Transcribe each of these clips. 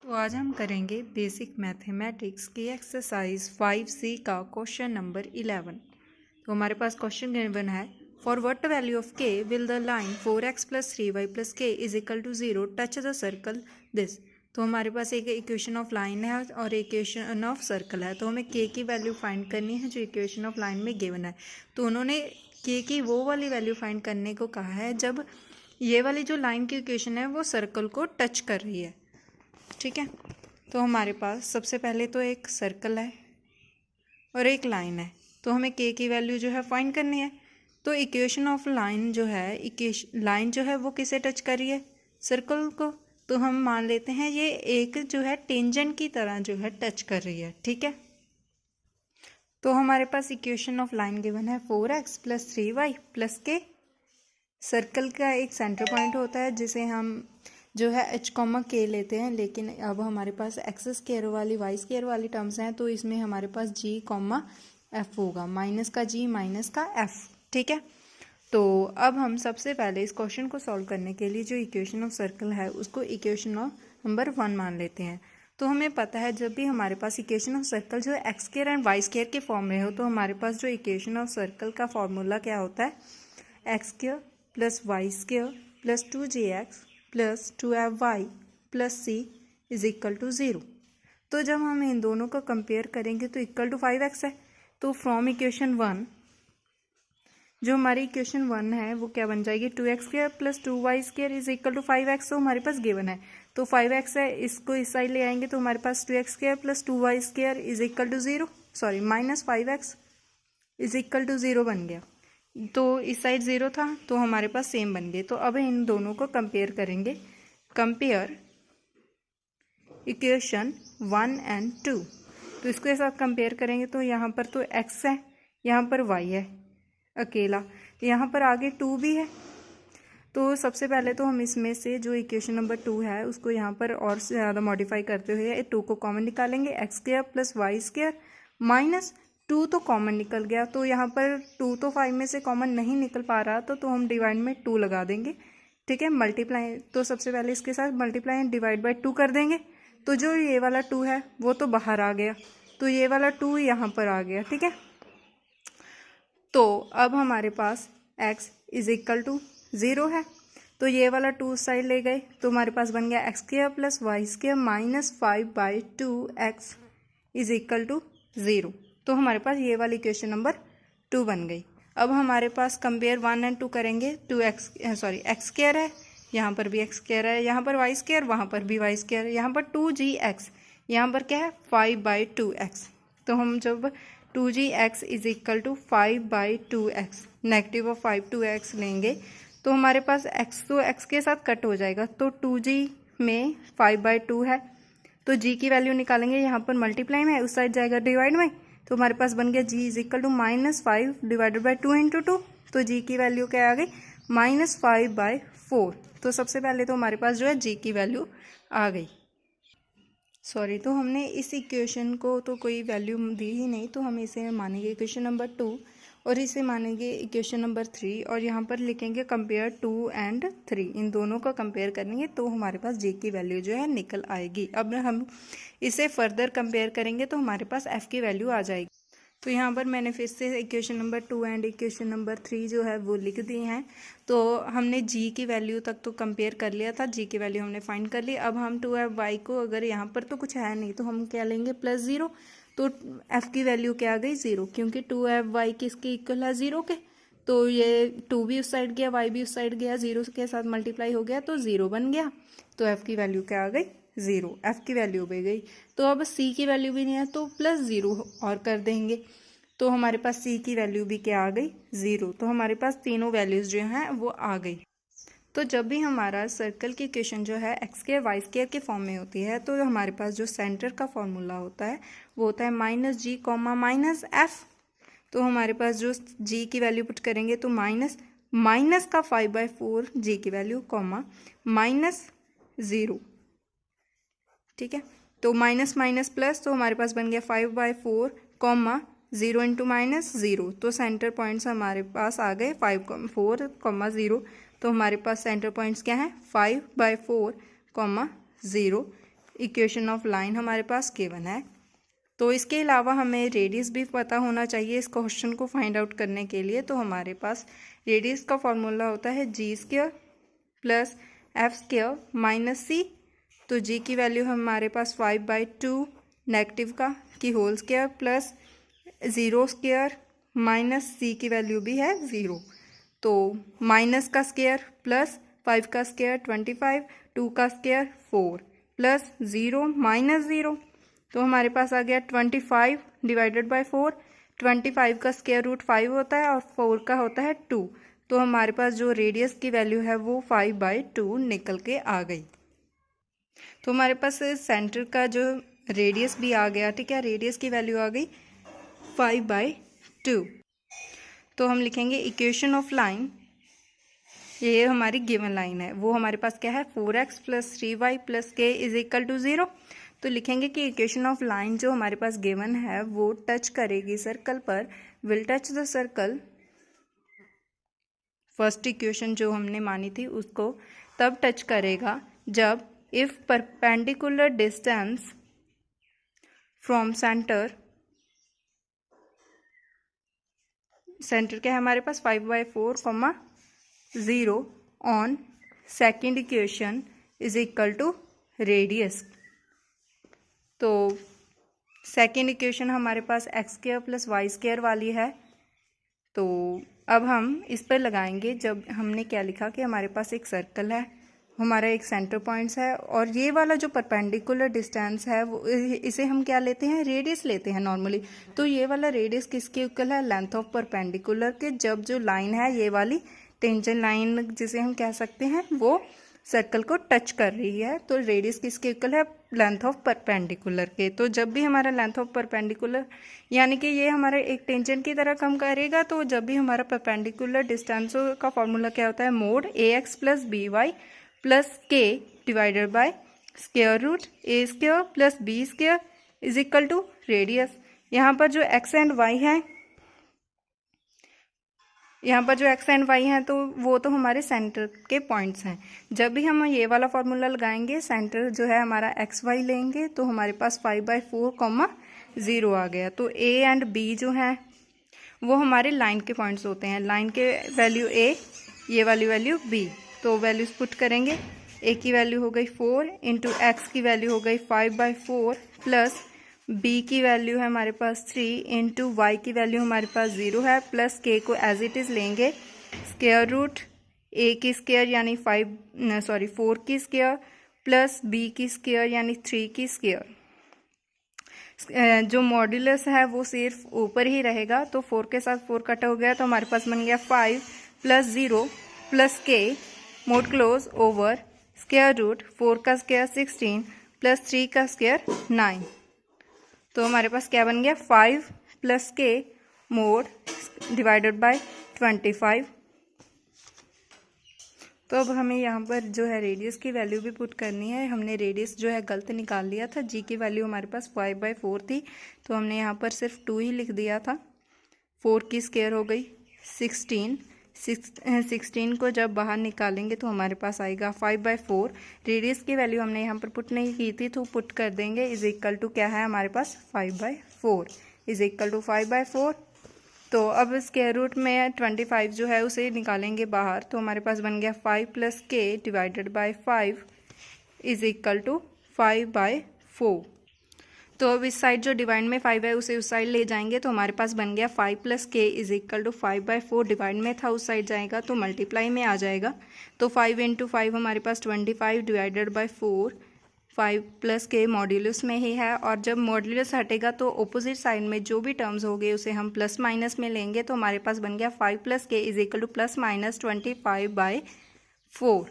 तो आज हम करेंगे बेसिक मैथमेटिक्स की एक्सरसाइज 5C का क्वेश्चन नंबर 11। तो हमारे पास क्वेश्चन गिवन है, for what value of k will the line 4x + 3y + k is equal to 0 touch the circle this. तो हमारे पास एक इक्वेशन ऑफ लाइन है और इक्वेशन ऑफ सर्कल है। तो हमें k की वैल्यू फाइंड करनी है जो इक्वेशन ऑफ लाइन में गिवन है। तो उन्होंने k की वो वाली वैल्यू फाइंड करने को कहा है जब ये वाली जो लाइन की इक्वेशन है वो सर्कल को टच कर रही है। ठीक है, तो हमारे पास सबसे पहले तो एक सर्कल है और एक लाइन है। तो हमें k की वैल्यू जो है फाइंड करनी है। तो इक्वेशन ऑफ लाइन जो है, लाइन जो है वो किसे टच कर रही है? सर्कल को। तो हम मान लेते हैं ये एक जो है टेंजेंट की तरह जो है टच कर रही है। ठीक है, तो हमारे पास इक्वेशन ऑफ लाइन गिवन है 4x + 3y + k। सर्कल का एक सेंटर पॉइंट होता है जिसे हम जो है h, k लेते हैं, लेकिन अब हमारे पास x² वाली y² वाली टर्म्स हैं तो इसमें हमारे पास g, f होगा, माइनस का g माइनस का f। ठीक है, तो अब हम सबसे पहले इस क्वेश्चन को सॉल्व करने के लिए जो इक्वेशन ऑफ सर्कल है उसको इक्वेशन ऑफ नंबर 1 मान लेते हैं। तो हमें पता है जब भी हमारे पास इक्वेशन ऑफ सर्कल जो है x² एंड y² के फॉर्म में हो तो हमारे पास जो इक्वेशन ऑफ सर्कल का फॉर्मूला क्या होता है? x² + y² + 2gx + 2fy + c is equal to 0। तो जब हम इन दोनों को कंपेयर करेंगे तो इक्वल टू 5x है। तो फ्रॉम इक्वेशन 1 जो हमारी इक्वेशन 1 है वो क्या बन जाएगी? 2x² + 2y² is equal to 5x। तो हमारे पास गिवन है तो 5x है, इसको इस साइड ले आएंगे तो हमारे पास 2x² + 2y² is equal to 0, sorry -5x is equal to 0 बन गया। तो इस साइड 0 था तो हमारे पास सेम बन गए। तो अब इन दोनों को कंपेयर करेंगे। Compare equation 1 and 2। तो इसके साथ कंपेयर करेंगे तो यहाँ पर तो x है, यहाँ पर y है अकेला, यहाँ पर आगे 2 भी है। तो सबसे पहले तो हम इसमें से जो इक्वेशन नंबर 2 है उसको यहाँ पर और से ज़्यादा मॉडिफाई करते हुए 2 को कॉमन निकालेंगे। x² + y² माइनस 2 तो कॉमन निकल गया, तो यहाँ पर 2 तो 5 में से कॉमन नहीं निकल पा रहा तो हम डिवाइड में 2 लगा देंगे। ठीक है, मल्टीप्लाई, तो सबसे पहले इसके साथ मल्टीप्लाई एंड डिवाइड बाय 2 कर देंगे। तो जो ये वाला 2 है वो तो बाहर आ गया, तो ये वाला 2 यहाँ पर आ गया। ठीक है, तो अब हमारे पास x इज इक्वल टू 0 है, तो ये वाला 2 साइड ले गए तो हमारे पास बन गया x² + y² minus 5/2x is equal to 0। तो हमारे पास ये वाली इक्वेशन नंबर 2 बन गई। अब हमारे पास कंपेयर 1 एंड 2 करेंगे। x² है, यहाँ पर भी x² है, यहाँ पर y², वहाँ पर भी y², यहाँ पर 2gx, यहाँ पर क्या है 5/2x। तो हम जब 2gx is equal to 5/2x negative of 5/2x लेंगे तो हमारे पास x तो x के साथ कट हो जाएगा, तो 2g में 5/2 है तो g की वैल्यू निकालेंगे। यहाँ पर मल्टीप्लाई में उस साइड जाएगा डिवाइड में, तो हमारे पास बन गया g is equal to -5 divided by 2 × 2। तो g की वैल्यू क्या आ गई? -5/4। तो सबसे पहले तो हमारे पास जो है g की वैल्यू आ गई। सॉरी, तो हमने इस इक्वेशन को तो कोई वैल्यू दी ही नहीं, तो हम इसे मानेंगे इक्वेशन नंबर 2 और इसे मानेंगे इक्वेशन नंबर 3 और यहाँ पर लिखेंगे कंपेयर 2 एंड 3। इन दोनों का कंपेयर करेंगे तो हमारे पास जी की वैल्यू जो है निकल आएगी। अब हम इसे फर्दर कंपेयर करेंगे तो हमारे पास एफ़ की वैल्यू आ जाएगी। तो यहाँ पर मैंने फिर से equation number 2 and equation number 3 जो है वो लिख दिए हैं। तो हमने जी की वैल्यू तक तो कंपेयर कर लिया था, जी की वैल्यू हमने फाइंड कर ली। अब हम 2f(y) को, अगर यहाँ पर तो कुछ है नहीं तो हम क्या लेंगे +0। तो f की वैल्यू क्या आ गई? 0, क्योंकि 2f(y) किसके इक्वल है? 0 के। तो ये 2 भी उस साइड गया, y भी उस साइड गया, 0 के साथ मल्टीप्लाई हो गया तो 0 बन गया। तो f की वैल्यू क्या आ गई? 0, f की वैल्यू भी गई। तो अब c की वैल्यू भी नहीं है तो +0 और कर देंगे, तो हमारे पास c की वैल्यू भी क्या आ गई? 0। तो हमारे पास तीनों वैल्यूज़ जो हैं वो आ गई। तो जब भी हमारा सर्कल की इक्वेशन जो है x² y² के फॉर्म में होती है तो हमारे पास जो सेंटर का फॉर्मूला होता है वो होता है -g, -f। तो हमारे पास जो g की वैल्यू पुट करेंगे तो माइनस का 5/4 g की वैल्यू, -0। ठीक है, तो माइनस माइनस प्लस, तो हमारे पास बन गया 5/4, 0 × -0। तो सेंटर पॉइंट्स हमारे पास आ गए 5, 4, 0। तो हमारे पास सेंटर पॉइंट्स क्या हैं? 5/4, 0 इक्वेशन ऑफ लाइन हमारे पास गिवन है। तो इसके अलावा हमें रेडियस भी पता होना चाहिए इस क्वेश्चन को फाइंड आउट करने के लिए। तो हमारे पास रेडियस का फॉर्मूला होता है g² plus f² minus c। तो g की वैल्यू हमारे पास 5/2 नेगेटिव का की whole square plus 0² minus c की वैल्यू भी है 0। तो माइनस का स्क्वायर प्लस 5 का स्क्वायर 25, 2 का स्क्वायर 4 प्लस 0 माइनस 0। तो हमारे पास आ गया 25 डिवाइडेड बाय 4। 25 का स्क्वायर रूट 5 होता है और 4 का होता है 2। तो हमारे पास जो रेडियस की वैल्यू है वो 5/2 निकल के आ गई। तो हमारे पास सेंटर का जो रेडियस भी आ गया, ठीक है, रेडियस की वैल्यू आ गई 5/2। तो हम लिखेंगे इक्वेशन ऑफ लाइन, ये हमारी गिवन लाइन है, वो हमारे पास क्या है 4x plus 3y plus k is equal to 0। तो लिखेंगे कि इक्वेशन ऑफ लाइन जो हमारे पास गिवन है वो टच करेगी सर्कल पर, will touch the circle, first equation जो हमने मानी थी उसको तब टच करेगा जब if perpendicular distance from centre, centre क्या है हमारे पास 5/4, 0 on second equation is equal to radius. तो सेकेंड इक्वेशन हमारे पास x² प्लस y² वाली है। तो अब हम इस पर लगाएंगे, जब हमने क्या लिखा कि हमारे पास एक सर्कल है, हमारा एक सेंटर पॉइंट्स है और ये वाला जो परपेंडिकुलर डिस्टेंस है वो इसे हम क्या लेते हैं, रेडियस लेते हैं नॉर्मली। तो ये वाला रेडियस किसके इक्वल है, लेंथ ऑफ परपेंडिकुलर के, जब जो लाइन है ये वाली टेंजेंट लाइन जिसे हम कह सकते हैं वो सर्कल को टच कर रही है। तो रेडियस किसके इक्वल है, लेंथ ऑफ परपेंडिकुलर के। तो जब भी हमारा लेंथ ऑफ परपेंडिकुलर यानी कि ये हमारा एक टेंजेंट की तरह काम करेगा, तो जब भी हमारा परपेंडिकुलर डिस्टेंस का फॉर्मूला क्या होता है, mod ax plus by plus k divided by square root a² plus b² is equal to radius. यहाँ पर जो x एंड y है, यहाँ पर जो x एंड y हैं तो वो तो हमारे सेंटर के पॉइंट्स हैं। जब भी हम ये वाला फॉर्मूला लगाएंगे, सेंटर जो है हमारा xy लेंगे, तो हमारे पास 5/4, 0 आ गया। तो a एंड b जो हैं वो हमारे लाइन के पॉइंट्स होते हैं, लाइन के वैल्यू a, ये वाली वैल्यू b। तो वैल्यूज पुट करेंगे, a की वैल्यू हो गई 4 इंटू x की वैल्यू हो गई 5/4 प्लस b की वैल्यू है हमारे पास 3 इंटू वाई की वैल्यू हमारे पास 0 है, प्लस k को एज इट इज़ लेंगे स्क्वायर रूट a की स्क्वायर यानी 4 की स्क्वायर प्लस b की स्क्वायर यानी 3 की स्क्वायर। जो मॉड्यूलस है वो सिर्फ ऊपर ही रहेगा, तो 4 के साथ 4 कट हो गया, तो हमारे पास बन गया 5 plus 0 plus k mod close over square root 4 का स्क्वायर 16 प्लस 3 का स्क्वायर 9। तो हमारे पास क्या बन गया 5 plus k mode divided by 25। तो अब हमें यहाँ पर जो है रेडियस की वैल्यू भी पुट करनी है। हमने रेडियस जो है गलत निकाल लिया था, g की वैल्यू हमारे पास 5/4 थी, तो हमने यहाँ पर सिर्फ 2 ही लिख दिया था। 4 की स्क्वायर हो गई 16, 16 को जब बाहर निकालेंगे तो हमारे पास आएगा 5/4। रेडियस की वैल्यू हमने यहाँ पर पुट नहीं की थी, तो पुट कर देंगे इज इक्वल टू क्या है हमारे पास 5/4 इज इक्वल टू 5/4। तो अब स्क्वायर रूट में 25 जो है उसे निकालेंगे बाहर, तो हमारे पास बन गया 5 plus k divided by 5 is equal to 5/4। तो अब इस साइड जो डिवाइड में 5 है उसे उस साइड ले जाएंगे, तो हमारे पास बन गया 5 plus k is equal to 5/4। Divide में था उस साइड जाएगा तो मल्टीप्लाई में आ जाएगा, तो 5 इंटू 5 हमारे पास 25 divided by 4, 5 plus k modulus में ही है, और जब मॉड्यूलस हटेगा तो अपोजिट साइड में जो भी टर्म्स हो गए उसे हम प्लस माइनस में लेंगे, तो हमारे पास बन गया 5 plus k is equal two plus minus 25/4।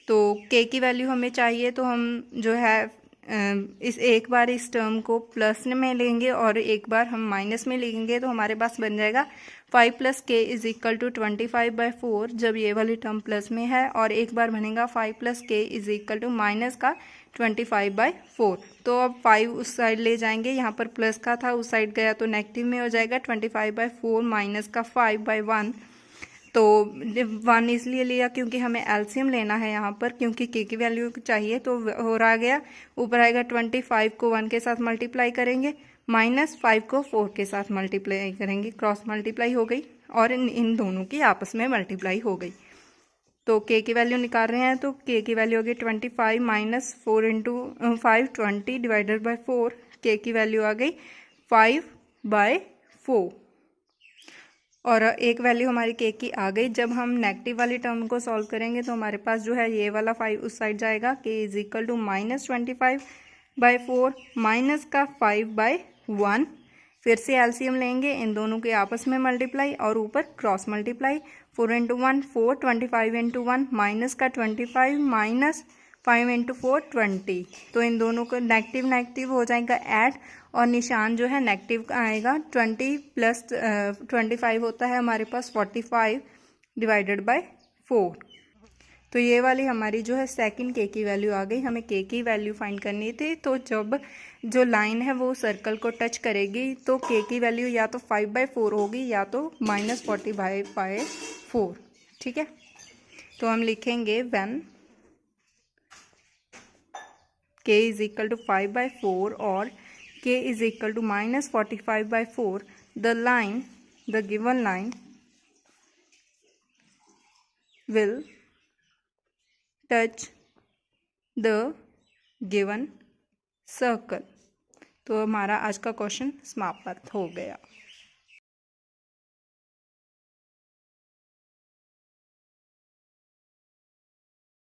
तो k की वैल्यू हमें चाहिए, तो हम जो है इस एक बार इस टर्म को प्लस में लेंगे और एक बार हम माइनस में लेंगे, तो हमारे पास बन जाएगा 5 plus k is equal to 25/4 जब ये वाली टर्म प्लस में है, और एक बार बनेगा 5 plus k is equal to minus का 25/4। तो अब 5 उस साइड ले जाएंगे, यहाँ पर प्लस का था उस साइड गया तो नेगेटिव में हो जाएगा 25/4 माइनस का 5/1, तो 1 इसलिए लिया क्योंकि हमें एलसीएम लेना है यहाँ पर, क्योंकि के की वैल्यू चाहिए। तो हो रहा गया, ऊपर आएगा 25 को 1 के साथ मल्टीप्लाई करेंगे, -5 को 4 के साथ मल्टीप्लाई करेंगे, क्रॉस मल्टीप्लाई हो गई और इन दोनों की आपस में मल्टीप्लाई हो गई। तो के की वैल्यू निकाल रहे हैं, तो के की वैल्यू होगी 25 - 4 × 5 20 डिवाइडेड बाय 4। के की वैल्यू आ गई 5/4 और एक वैल्यू हमारी के की आ गई। जब हम नेगेटिव वाली टर्म को सॉल्व करेंगे तो हमारे पास जो है ये वाला 5 उस साइड जाएगा, के इज इक्वल टू -25/4 माइनस का 5/1। फिर से एलसीएम लेंगे, इन दोनों के आपस में मल्टीप्लाई और ऊपर क्रॉस मल्टीप्लाई। 4 × 1 4, 25 × 1 माइनस का 25 माइनस 5 × 4 20। तो इन दोनों को नेगेटिव नेगेटिव हो जाएगा ऐड, और निशान जो है नेगेटिव का आएगा। 20 + 25 होता है हमारे पास 45 डिवाइडेड बाय 4। तो ये वाली हमारी जो है सेकंड के की वैल्यू आ गई। हमें के की वैल्यू फाइंड करनी थी, तो जब जो लाइन है वो सर्कल को टच करेगी तो के की वैल्यू या तो 5/4 होगी या तो -40/4। ठीक है, तो हम लिखेंगे व्हेन के इज इक्वल टू 5/4 और के is equal to -45/4, the given line will touch the given circle। तो हमारा आज का क्वेश्चन समाप्त हो गया।